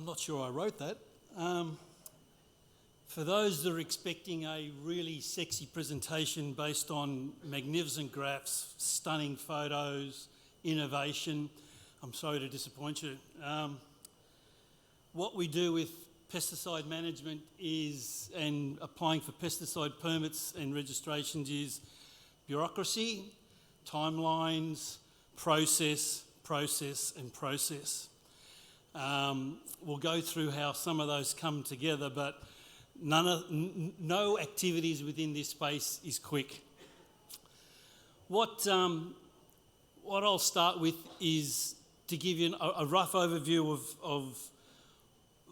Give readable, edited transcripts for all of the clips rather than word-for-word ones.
not sure I wrote that. For those that are expecting a really sexy presentation based on magnificent graphs, stunning photos, innovation, I'm sorry to disappoint you. What we do with pesticide management is, and applying for pesticide permits and registrations, is bureaucracy, timelines, process, and process. We'll go through how some of those come together, but no activities within this space is quick. What I'll start with is to give you a rough overview of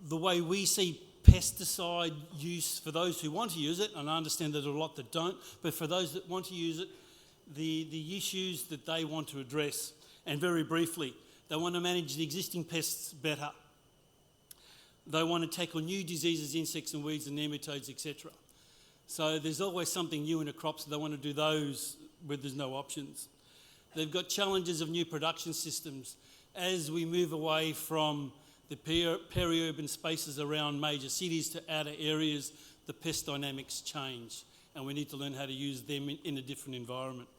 the way we see pesticide use for those who want to use it, and I understand there's a lot that don't, but for those that want to use it, the issues that they want to address. And very briefly, they want to manage the existing pests better. They want to tackle new diseases, insects and weeds and nematodes, etc. So there's always something new in a crop, so they want to do those where there's no options. They've got challenges of new production systems. As we move away from the peri-urban spaces around major cities to outer areas, the pest dynamics change, and we need to learn how to use them in a different environment.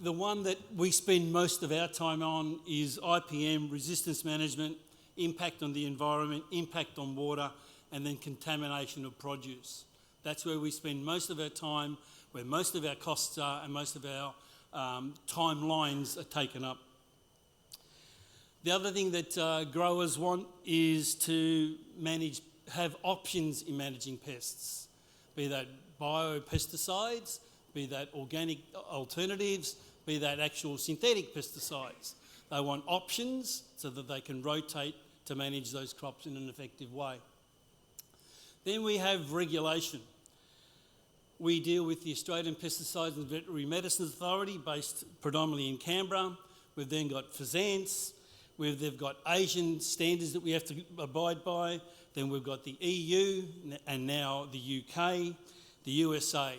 The one that we spend most of our time on is IPM, resistance management, impact on the environment, impact on water, and then contamination of produce. That's where we spend most of our time, where most of our costs are, and most of our timelines are taken up. The other thing that growers want is to have options in managing pests, be that biopesticides, be that organic alternatives, be that actual synthetic pesticides. They want options so that they can rotate to manage those crops in an effective way. Then we have regulation. We deal with the Australian Pesticides and Veterinary Medicines Authority, based predominantly in Canberra. We've then got FSANS. They've got Asian standards that we have to abide by. Then we've got the EU and now the UK, the USA.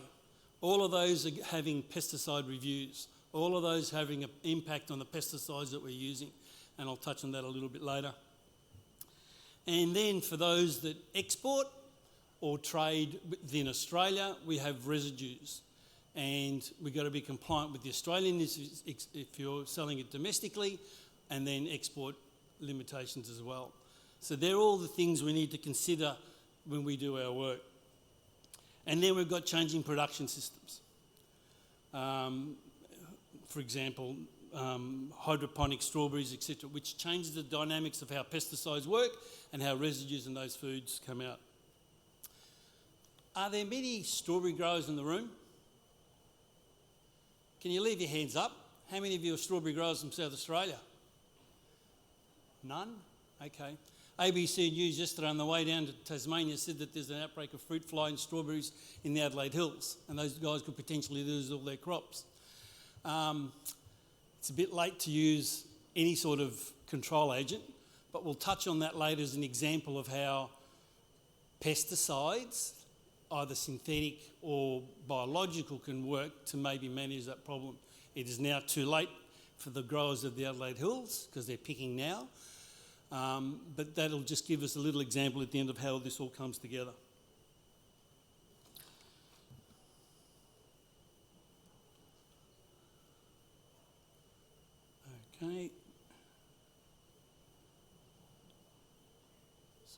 All of those are having pesticide reviews. All of those having an impact on the pesticides that we're using. And I'll touch on that a little bit later. And then for those that export or trade within Australia, we have residues. And we've got to be compliant with the Australian if you're selling it domestically, and then export limitations as well. So they're all the things we need to consider when we do our work. And then we've got changing production systems. For example, hydroponic strawberries, etc., which changes the dynamics of how pesticides work and how residues in those foods come out. Are there many strawberry growers in the room? Can you leave your hands up? How many of you are strawberry growers from South Australia? None? Okay. ABC News yesterday on the way down to Tasmania said that there's an outbreak of fruit fly and strawberries in the Adelaide Hills, and those guys could potentially lose all their crops. It's a bit late to use any sort of control agent, but we'll touch on that later as an example of how pesticides, either synthetic or biological, can work to maybe manage that problem. It is now too late for the growers of the Adelaide Hills because they're picking now, but that'll just give us a little example at the end of how this all comes together. Okay.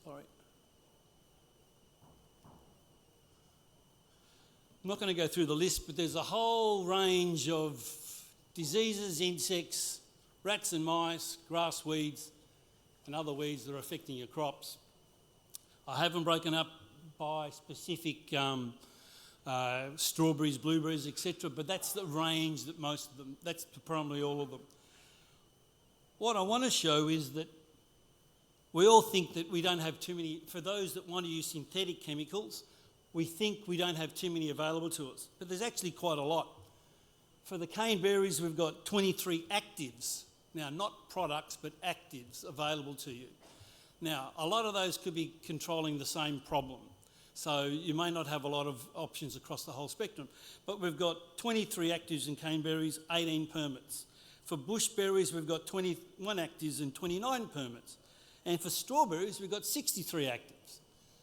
Sorry. I'm not going to go through the list, but there's a whole range of diseases, insects, rats and mice, grass weeds, and other weeds that are affecting your crops. I haven't broken up by specific strawberries, blueberries, etc., but that's the range that most of them, that's primarily all of them. What I want to show is that we all think that we don't have too many, for those that want to use synthetic chemicals, we think we don't have too many available to us, but there's actually quite a lot. For the cane berries, we've got 23 actives. Now, not products, but actives available to you. Now, a lot of those could be controlling the same problem. So you may not have a lot of options across the whole spectrum, but we've got 23 actives in cane berries, 18 permits. For bush berries, we've got 21 actives and 29 permits. And for strawberries, we've got 63 actives.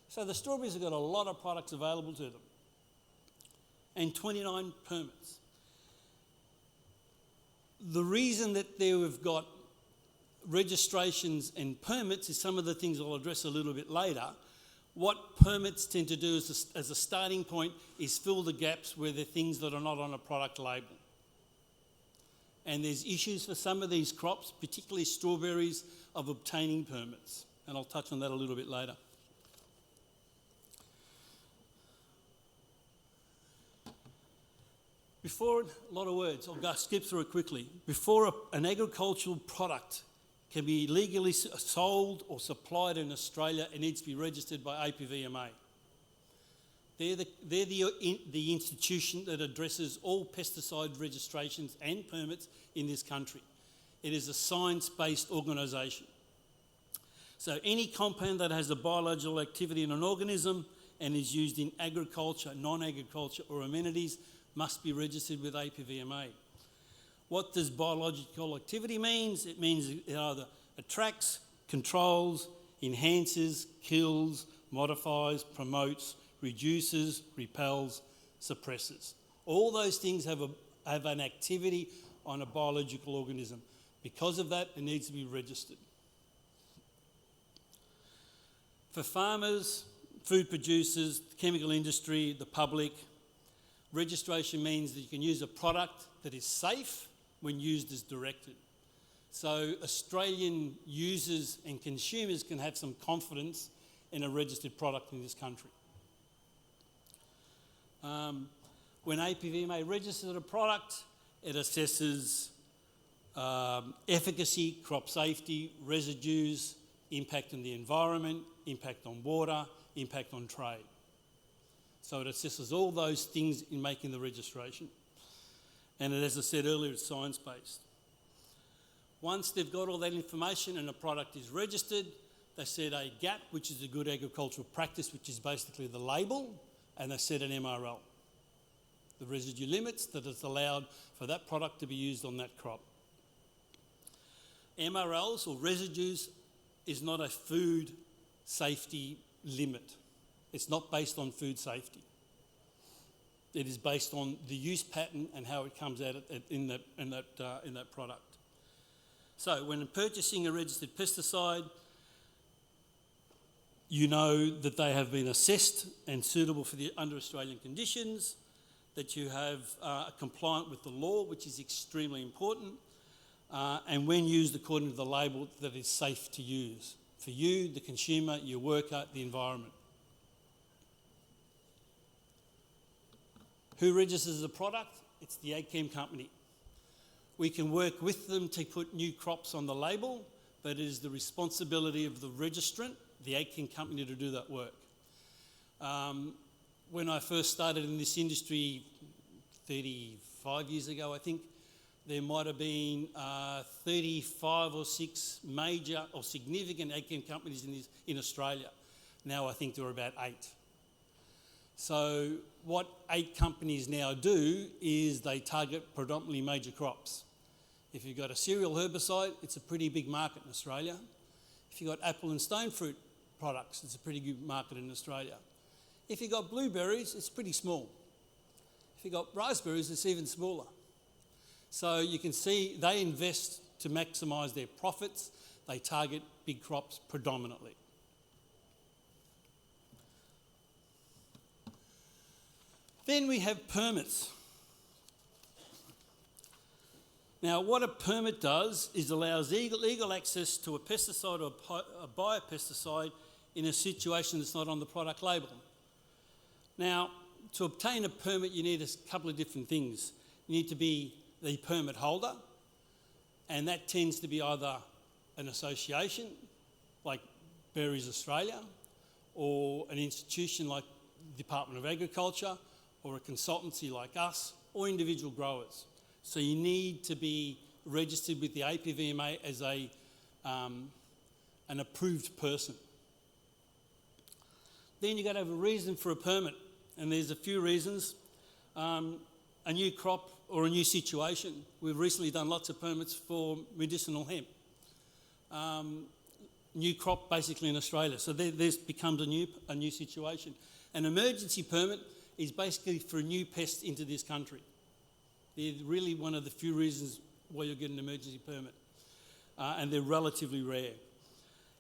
So the strawberries have got a lot of products available to them. And 29 permits. The reason that we've got registrations and permits is some of the things I'll address a little bit later. What permits tend to do as a starting point is fill the gaps where there are things that are not on a product label. And there's issues for some of these crops, particularly strawberries, of obtaining permits. And I'll touch on that a little bit later. Before, a lot of words, I'll skip through it quickly. Before an agricultural product can be legally sold or supplied in Australia, it needs to be registered by APVMA. They're the institution that addresses all pesticide registrations and permits in this country. It is a science-based organisation. So any compound that has a biological activity in an organism and is used in agriculture, non-agriculture or amenities must be registered with APVMA. What does biological activity mean? It means it either attracts, controls, enhances, kills, modifies, promotes, reduces, repels, suppresses. All those things have an activity on a biological organism. Because of that, it needs to be registered. For farmers, food producers, the chemical industry, the public, registration means that you can use a product that is safe when used as directed. So Australian users and consumers can have some confidence in a registered product in this country. When APVMA registers a product, it assesses efficacy, crop safety, residues, impact on the environment, impact on water, impact on trade. So it assesses all those things in making the registration. And as I said earlier, it's science-based. Once they've got all that information and the product is registered, they set a GAP, which is a good agricultural practice, which is basically the label, and they set an MRL, the residue limits that is allowed for that product to be used on that crop. MRLs or residues is not a food safety limit. It's not based on food safety. It is based on the use pattern and how it comes out in that product. So when purchasing a registered pesticide, you know that they have been assessed and suitable for under Australian conditions, that you have compliant with the law, which is extremely important, and when used according to the label, that is safe to use for you, the consumer, your worker, the environment. Who registers the product? It's the AgChem company. We can work with them to put new crops on the label, but it is the responsibility of the registrant, the AgChem company, to do that work. When I first started in this industry 35 years ago, I think, there might have been 35 or 6 major or significant AgChem companies in Australia. Now I think there are about 8. So what 8 companies now do is they target predominantly major crops. If you've got a cereal herbicide, it's a pretty big market in Australia. If you've got apple and stone fruit products, it's a pretty good market in Australia. If you've got blueberries, it's pretty small. If you've got raspberries, it's even smaller. So you can see they invest to maximise their profits. They target big crops predominantly. Then we have permits. Now, what a permit does is allows legal access to a pesticide or a biopesticide in a situation that's not on the product label. Now, to obtain a permit, you need a couple of different things. You need to be the permit holder, and that tends to be either an association like Berries Australia, or an institution like the Department of Agriculture, or a consultancy like us, or individual growers. So you need to be registered with the APVMA as an approved person. Then you've got to have a reason for a permit, and there's a few reasons. A new crop or a new situation. We've recently done lots of permits for medicinal hemp. new crop basically in Australia. So there's becomes a new situation. An emergency permit is basically for a new pest into this country. They're really one of the few reasons why you'll get an emergency permit, and they're relatively rare.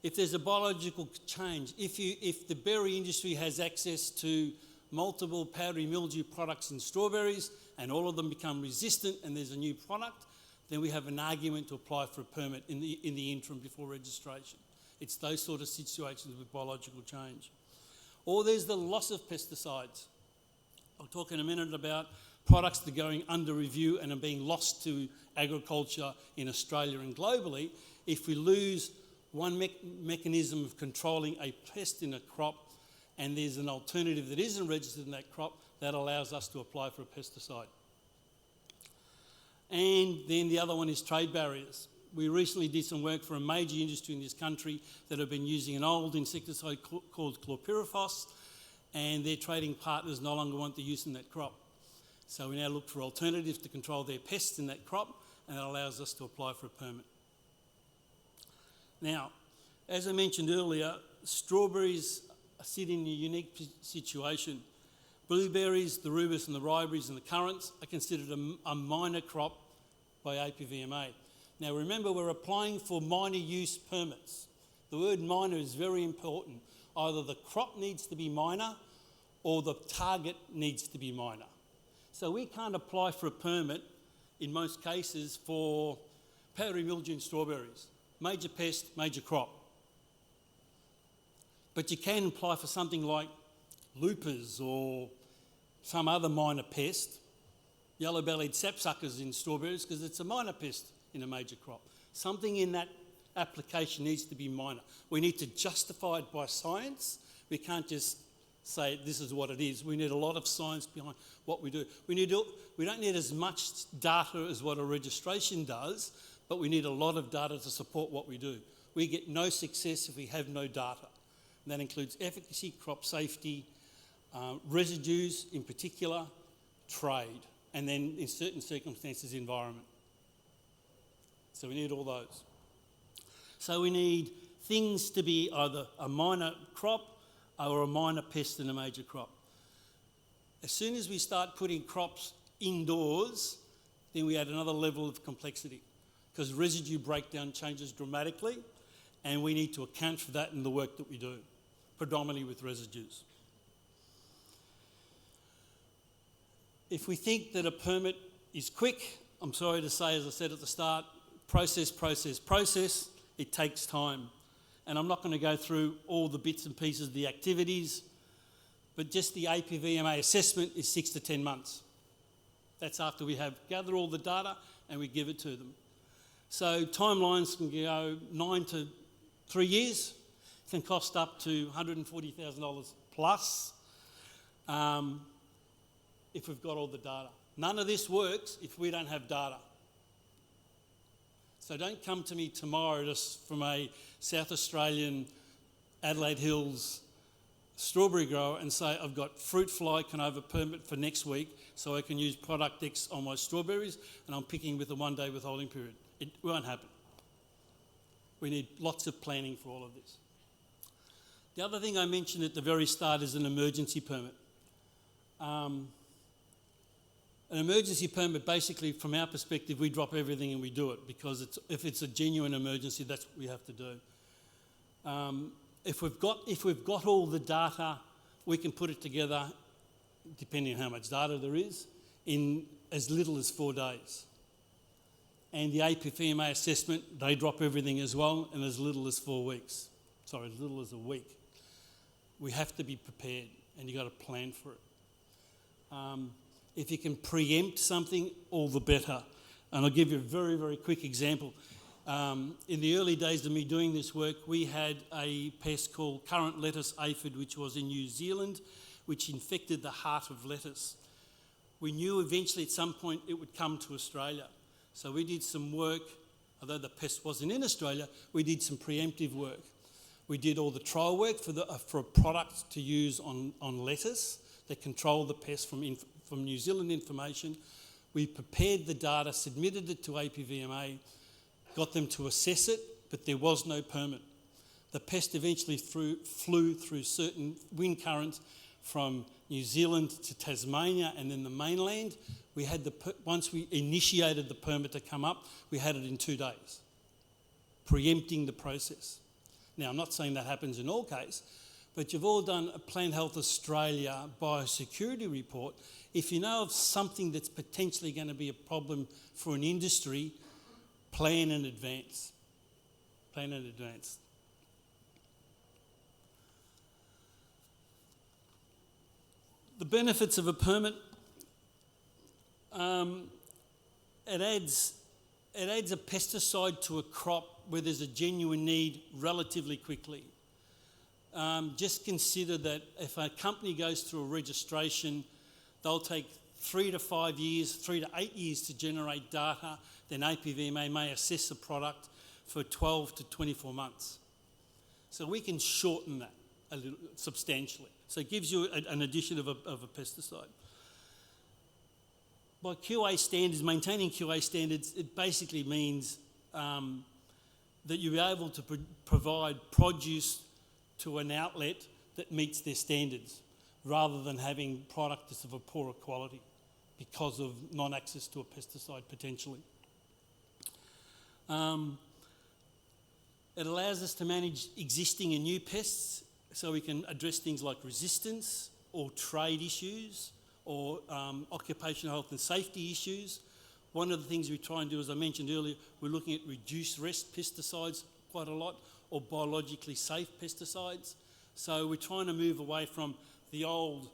If there's a biological change, if the berry industry has access to multiple powdery mildew products in strawberries and all of them become resistant and there's a new product, then we have an argument to apply for a permit in the interim before registration. It's those sort of situations with biological change. Or there's the loss of pesticides. I'll talk in a minute about products that are going under review and are being lost to agriculture in Australia and globally. If we lose one mechanism of controlling a pest in a crop and there's an alternative that isn't registered in that crop, that allows us to apply for a pesticide. And then the other one is trade barriers. We recently did some work for a major industry in this country that have been using an old insecticide called chlorpyrifos, and their trading partners no longer want the use in that crop. So we now look for alternatives to control their pests in that crop, and that allows us to apply for a permit. Now, as I mentioned earlier, strawberries sit in a unique situation. Blueberries, the rubus and the riberries and the currants are considered a minor crop by APVMA. Now remember, we're applying for minor use permits. The word minor is very important. Either the crop needs to be minor or the target needs to be minor. So we can't apply for a permit in most cases for powdery mildew in strawberries. Major pest, major crop. But you can apply for something like lupus or some other minor pest, yellow-bellied sapsuckers in strawberries, because it's a minor pest in a major crop. Something in that application needs to be minor. We need to justify it by science. We can't just say this is what it is. We need a lot of science behind what we do. We don't need as much data as what a registration does, but we need a lot of data to support what we do. We get no success if we have no data. And that includes efficacy, crop safety, residues in particular, trade, and then in certain circumstances, environment. So we need all those. So we need things to be either a minor crop or a minor pest in a major crop. As soon as we start putting crops indoors, then we add another level of complexity because residue breakdown changes dramatically, and we need to account for that in the work that we do, predominantly with residues. If we think that a permit is quick, I'm sorry to say, as I said at the start, process, it takes time. And I'm not going to go through all the bits and pieces of the activities, but just the APVMA assessment is 6 to 10 months. That's after we have gathered all the data and we give it to them. So timelines can go 9 to 3 years, can cost up to $140,000 plus if we've got all the data. None of this works if we don't have data. So don't come to me tomorrow just from a South Australian Adelaide Hills strawberry grower and say, I've got fruit fly, can I have a permit for next week so I can use product X on my strawberries and I'm picking with a 1-day withholding period. It won't happen. We need lots of planning for all of this. The other thing I mentioned at the very start is an emergency permit. An emergency permit, basically, from our perspective, we drop everything and we do it because if it's a genuine emergency, that's what we have to do. If we've got all the data, we can put it together, depending on how much data there is, in as little as 4 days. And the APVMA assessment, they drop everything as well in as little as 4 weeks. Sorry, as little as a week. We have to be prepared, and you've got to plan for it. If you can preempt something, all the better. And I'll give you a very, very quick example. In the early days of me doing this work, we had a pest called currant lettuce aphid, which was in New Zealand, which infected the heart of lettuce. We knew eventually at some point it would come to Australia. So we did some work, although the pest wasn't in Australia, we did some preemptive work. We did all the trial work for a product to use on lettuce that controlled the pest from New Zealand information. We prepared the data, submitted it to APVMA, got them to assess it, but there was no permit. The pest eventually flew through certain wind currents from New Zealand to Tasmania and then the mainland. Once we initiated the permit to come up, we had it in 2 days, preempting the process. Now, I'm not saying that happens in all cases, but you've all done a Plant Health Australia biosecurity report. If you know of something that's potentially going to be a problem for an industry, plan in advance. Plan in advance. The benefits of a permit, it adds a pesticide to a crop where there's a genuine need relatively quickly. Just consider that if a company goes through a registration, they'll take 3 to 5 years, 3 to 8 years to generate data. Then APVMA may assess a product for 12 to 24 months. So we can shorten that a little substantially. So it gives you an addition of a pesticide. By QA standards, maintaining QA standards, it basically means that you're able to provide produce to an outlet that meets their standards, rather than having product that's of a poorer quality because of non-access to a pesticide potentially. It allows us to manage existing and new pests, so we can address things like resistance or trade issues or occupational health and safety issues. One of the things we try and do, as I mentioned earlier, we're looking at reduced risk pesticides quite a lot, or biologically safe pesticides. So we're trying to move away from the old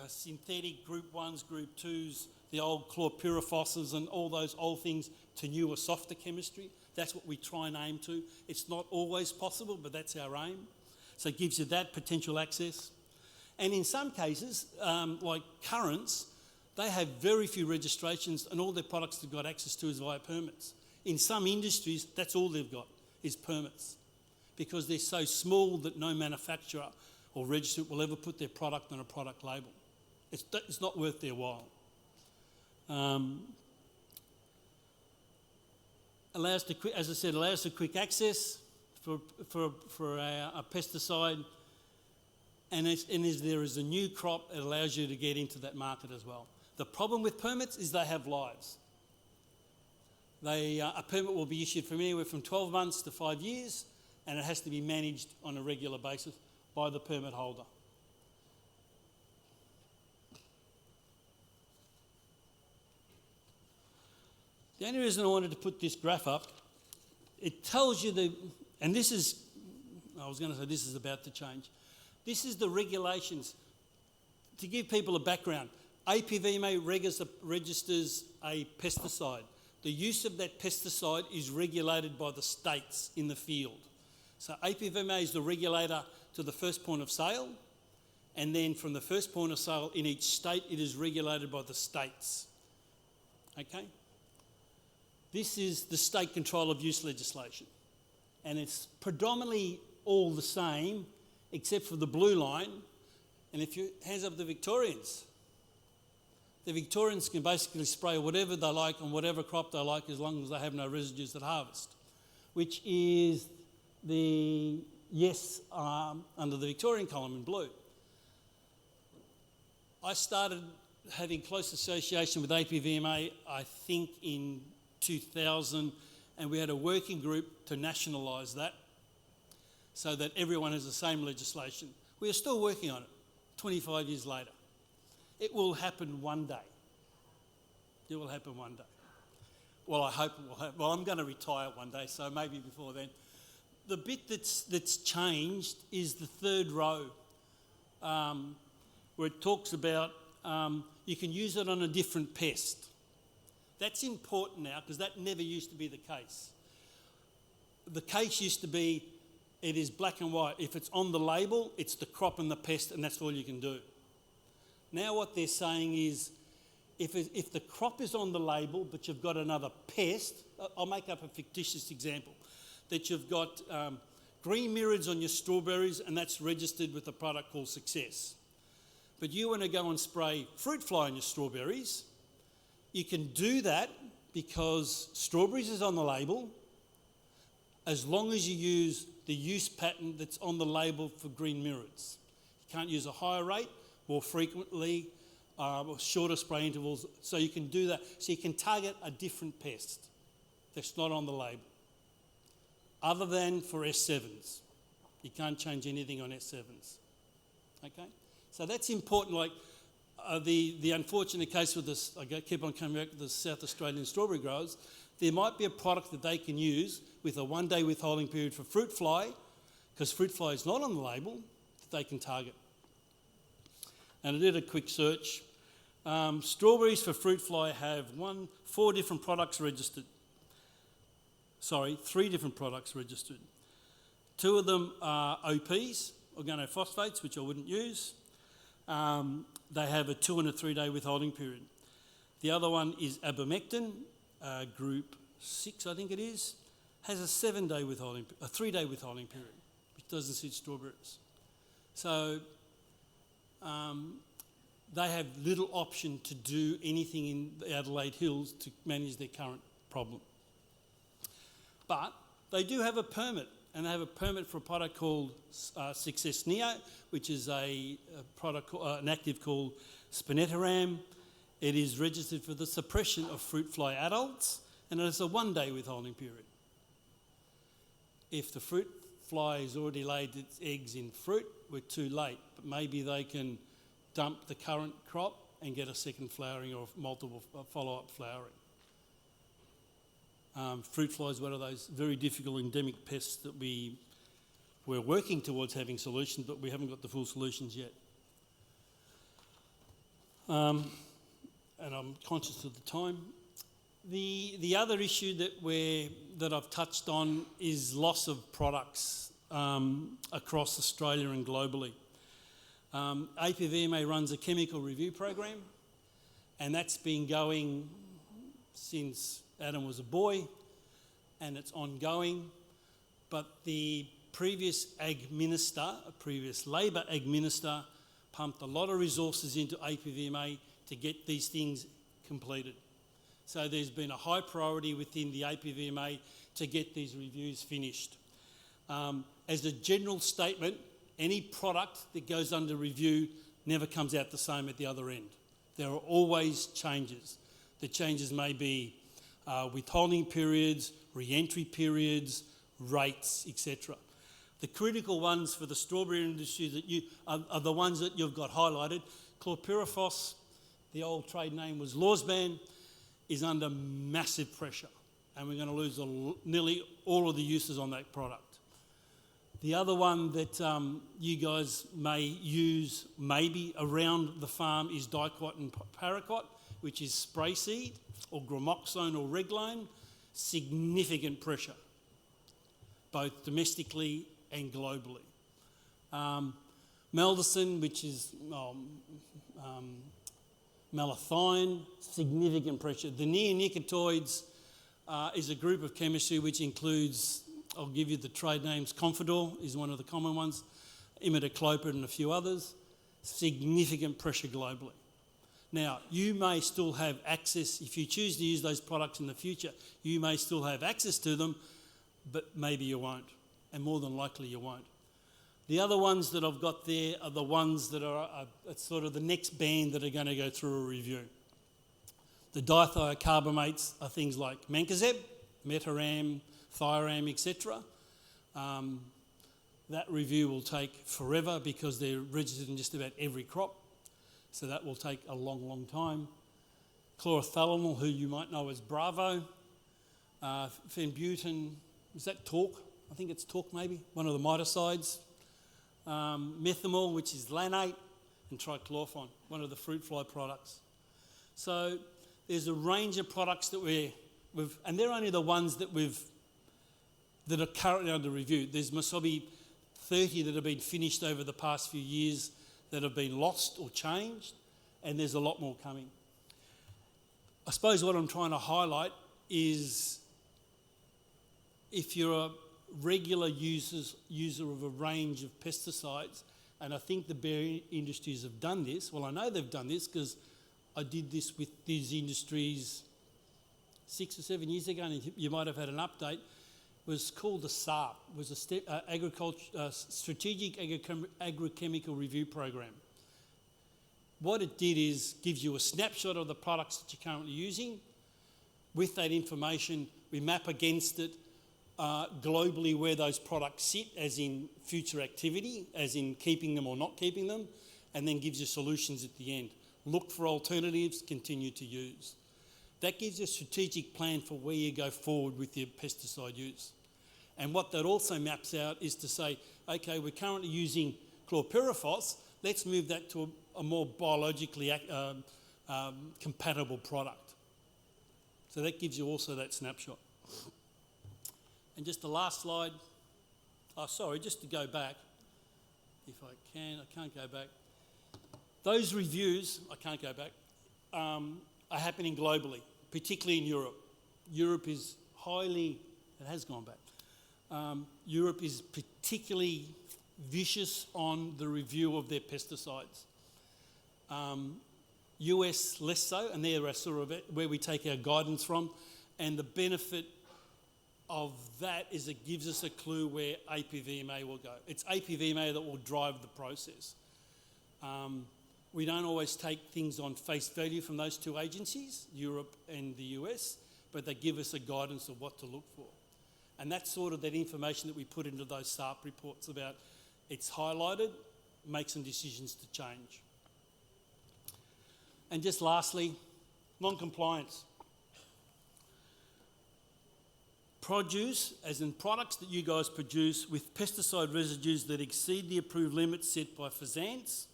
synthetic group 1s, group 2s, the old chlorpyrifosses and all those old things to newer, softer chemistry. That's what we try and aim to. It's not always possible, but that's our aim. So it gives you that potential access. And in some cases, like currants, they have very few registrations and all their products they've got access to is via permits. In some industries, that's all they've got is permits, because they're so small that no manufacturer or registrant will ever put their product on a product label. It's not worth their while. Allows for quick access for a pesticide, and if there is a new crop, it allows you to get into that market as well. The problem with permits is they have lives. A permit will be issued from anywhere from 12 months to 5 years, and it has to be managed on a regular basis by the permit holder. The only reason I wanted to put this graph up, it tells you this is about to change. This is the regulations. To give people a background, APVMA registers a pesticide. The use of that pesticide is regulated by the states in the field. So APVMA is the regulator to the first point of sale, and then from the first point of sale in each state, it is regulated by the states. Okay? This is the state control of use legislation, and it's predominantly all the same except for the blue line. And if you hands up the Victorians can basically spray whatever they like on whatever crop they like as long as they have no residues at harvest, which is the yes under the Victorian column in blue. I started having close association with APVMA, I think in 2000, and we had a working group to nationalise that so that everyone has the same legislation. We are still working on it 25 years later. It will happen one day. It will happen one day. Well, I hope it will happen. Well, I'm going to retire one day, so maybe before then. The bit that's changed is the third row, where it talks about you can use it on a different pest. That's important now because that never used to be the case. The case used to be it is black and white. If it's on the label, it's the crop and the pest, and that's all you can do. Now what they're saying is if the crop is on the label but you've got another pest, I'll make up a fictitious example, that you've got green mirids on your strawberries and that's registered with a product called Success. But you want to go and spray fruit fly on your strawberries, you can do that because strawberries is on the label as long as you use the use pattern that's on the label for green mirrors. You can't use a higher rate, more frequently, or shorter spray intervals, so you can do that. So you can target a different pest that's not on the label, other than for S7s. You can't change anything on S7s. Okay? So that's important. Like the unfortunate case with this, I keep on coming back to the South Australian strawberry growers, there might be a product that they can use with a one-day withholding period for fruit fly, because fruit fly is not on the label, that they can target. And I did a quick search. Strawberries for fruit fly have 4 different products registered. Sorry, 3 different products registered. 2 of them are OPs, organophosphates, which I wouldn't use. They have a 2 and a 3 day withholding period. The other one is abamectin, group 6, I think it is, has a 3 day withholding period, which doesn't suit strawberries. So they have little option to do anything in the Adelaide Hills to manage their current problem. But they do have a permit, and they have a permit for a product called Success Neo, which is an active called spinetoram. It is registered for the suppression of fruit fly adults, and it has a 1 day withholding period. If the fruit fly has already laid its eggs in fruit, we're too late, but maybe they can dump the current crop and get a second flowering or multiple follow-up flowering. Fruit fly is one of those very difficult endemic pests that we're working towards having solutions, but we haven't got the full solutions yet. And I'm conscious of the time. The other issue that I've touched on is loss of products across Australia and globally. APVMA runs a chemical review program, and that's been going since Adam was a boy, and it's ongoing. But the previous Labor Ag Minister pumped a lot of resources into APVMA to get these things completed. So there's been a high priority within the APVMA to get these reviews finished. As a general statement, any product that goes under review never comes out the same at the other end. There are always changes. The changes may be withholding periods, re-entry periods, rates, etc. The critical ones for the strawberry industry are the ones that you've got highlighted. Chlorpyrifos, the old trade name was Lawsban, is under massive pressure, and we're going to lose nearly all of the uses on that product. The other one that you guys may use maybe around the farm is dicot and paraquat, which is spray seed or gramoxone or reglone. Significant pressure, both domestically and globally. Meldocin, which is malathion, significant pressure. The neonicotinoids is a group of chemistry which includes, I'll give you the trade names, Confidor is one of the common ones, imidacloprid and a few others. Significant pressure globally. Now, you may still have access, if you choose to use those products in the future, you may still have access to them, but maybe you won't, and more than likely you won't. The other ones that I've got there are the ones that are sort of the next band that are going to go through a review. The dithiocarbamates are things like mancozeb, metaram, thiram, etc. That review will take forever because they're registered in just about every crop, so that will take a long, long time. Chlorothalonil, who you might know as Bravo, Fenbutin, is that Talk? I think it's Talk maybe, one of the miticides. Methamol, which is lanate, and trichlorphon, one of the fruit fly products. So there's a range of products that we've, and they're only the ones that are currently under review. There's maybe 30 that have been finished over the past few years that have been lost or changed, and there's a lot more coming. I suppose what I'm trying to highlight is if you're a regular user of a range of pesticides, and I think the berry industries have done this. Well, I know they've done this because I did this with these industries 6 or 7 years ago, and you might have had an update. was called the SARP, was a Strategic Agrochemical Review Program. What it did is gives you a snapshot of the products that you're currently using. With that information, we map against it globally where those products sit, as in future activity, as in keeping them or not keeping them, and then gives you solutions at the end. Look for alternatives, continue to use. That gives you a strategic plan for where you go forward with your pesticide use. And what that also maps out is to say, okay, we're currently using chlorpyrifos, let's move that to a more biologically compatible product. So that gives you also that snapshot. And just the last slide. Oh, sorry, just to go back, if I can't go back. Those reviews, I can't go back, are happening globally, particularly in Europe. Europe is it has gone back. Europe is particularly vicious on the review of their pesticides. US less so, and they're sort of where we take our guidance from. And the benefit of that is it gives us a clue where APVMA will go. It's APVMA that will drive the process. We don't always take things on face value from those two agencies, Europe and the US, but they give us a guidance of what to look for. And that's sort of that information that we put into those SARP reports about it's highlighted, make some decisions to change. And just lastly, non-compliance. Produce, as in products that you guys produce with pesticide residues that exceed the approved limits set by FSANS,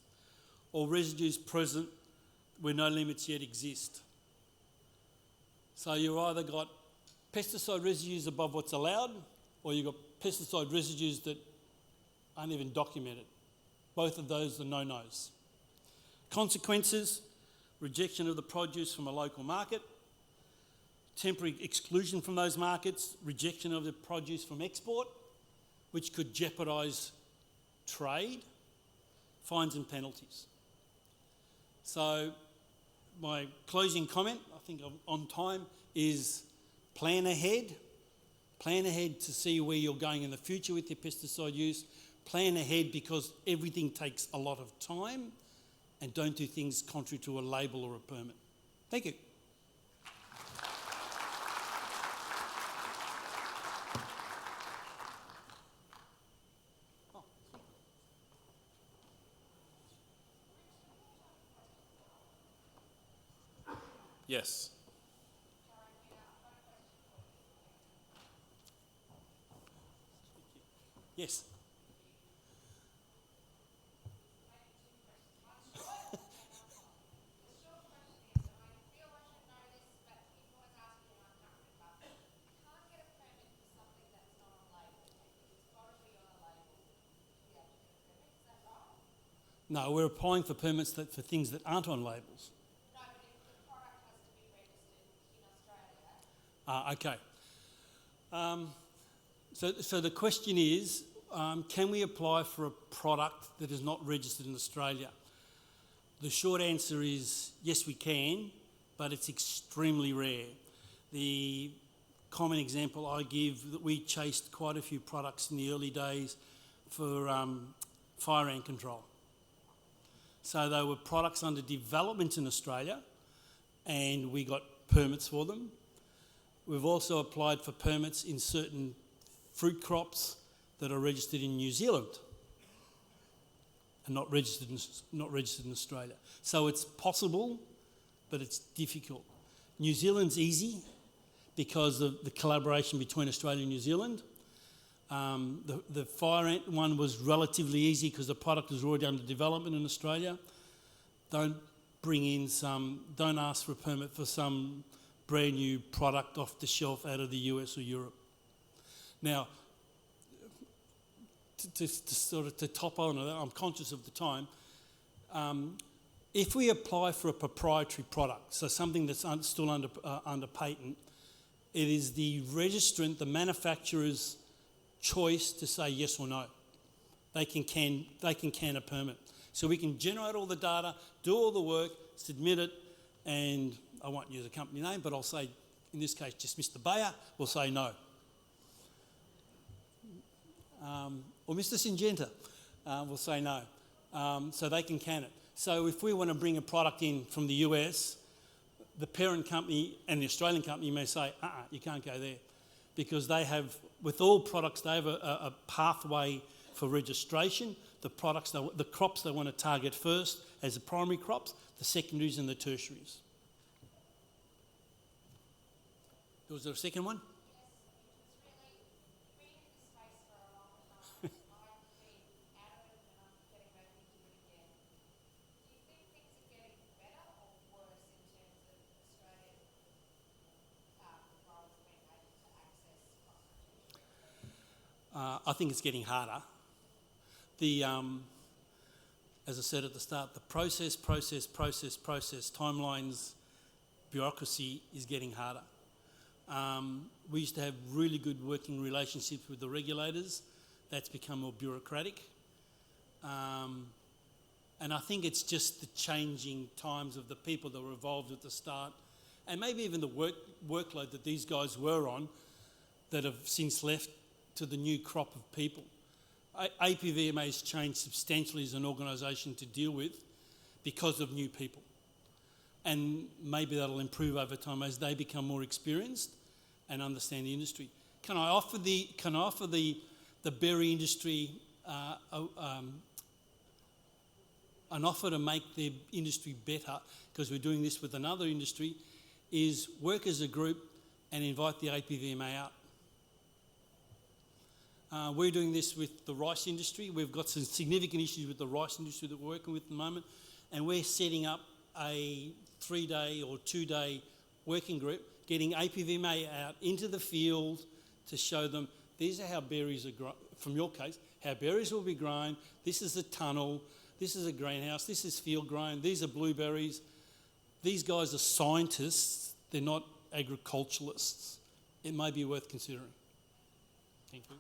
or residues present where no limits yet exist. So you've either got pesticide residues above what's allowed, or you've got pesticide residues that aren't even documented. Both of those are no-nos. Consequences: rejection of the produce from a local market, temporary exclusion from those markets, rejection of the produce from export, which could jeopardise trade, fines and penalties. So my closing comment, I think I'm on time, is plan ahead. Plan ahead to see where you're going in the future with your pesticide use. Plan ahead because everything takes a lot of time, and don't do things contrary to a label or a permit. Thank you. Yes. Yes. No, we're applying for permits for things that aren't on labels. No, but if the product has to be registered in Australia. Okay. So the question is, can we apply for a product that is not registered in Australia? The short answer is yes, we can, but it's extremely rare. The common example I give, that we chased quite a few products in the early days for fire ant control. So they were products under development in Australia, and we got permits for them. We've also applied for permits in certain fruit crops that are registered in New Zealand and not registered in Australia. So it's possible, but it's difficult. New Zealand's easy because of the collaboration between Australia and New Zealand. The fire ant one was relatively easy because the product was already under development in Australia. Don't ask for a permit for some brand new product off the shelf out of the US or Europe. Now, to top on that, I'm conscious of the time. If we apply for a proprietary product, so something that's still under patent, it is the registrant, the manufacturer's choice to say yes or no. They can can a permit. So we can generate all the data, do all the work, submit it, and I won't use a company name, but I'll say, in this case, just Mr. Bayer will say no. or Mr. Syngenta will say no. So they can can it. So if we want to bring a product in from the US, the parent company and the Australian company may say, you can't go there. Because they have, with all products, they have a pathway for registration, the crops they want to target first as the primary crops, the secondaries and the tertiaries. Was there a second one? I think it's getting harder. As I said at the start, the process, timelines, bureaucracy is getting harder. We used to have really good working relationships with the regulators. That's become more bureaucratic. And I think it's just the changing times of the people that were involved at the start, and maybe even the workload that these guys were on that have since left to the new crop of people. APVMA has changed substantially as an organisation to deal with because of new people. And maybe that'll improve over time as they become more experienced and understand the industry. Can I offer the berry industry an offer to make their industry better, because we're doing this with another industry, is work as a group and invite the APVMA out. We're doing this with the rice industry. We've got some significant issues with the rice industry that we're working with at the moment, and we're setting up a 3-day or 2-day working group, getting APVMA out into the field to show them these are how berries are grown, from your case, how berries will be grown, this is a tunnel, this is a greenhouse, this is field grown, these are blueberries. These guys are scientists, they're not agriculturalists. It may be worth considering. Thank you.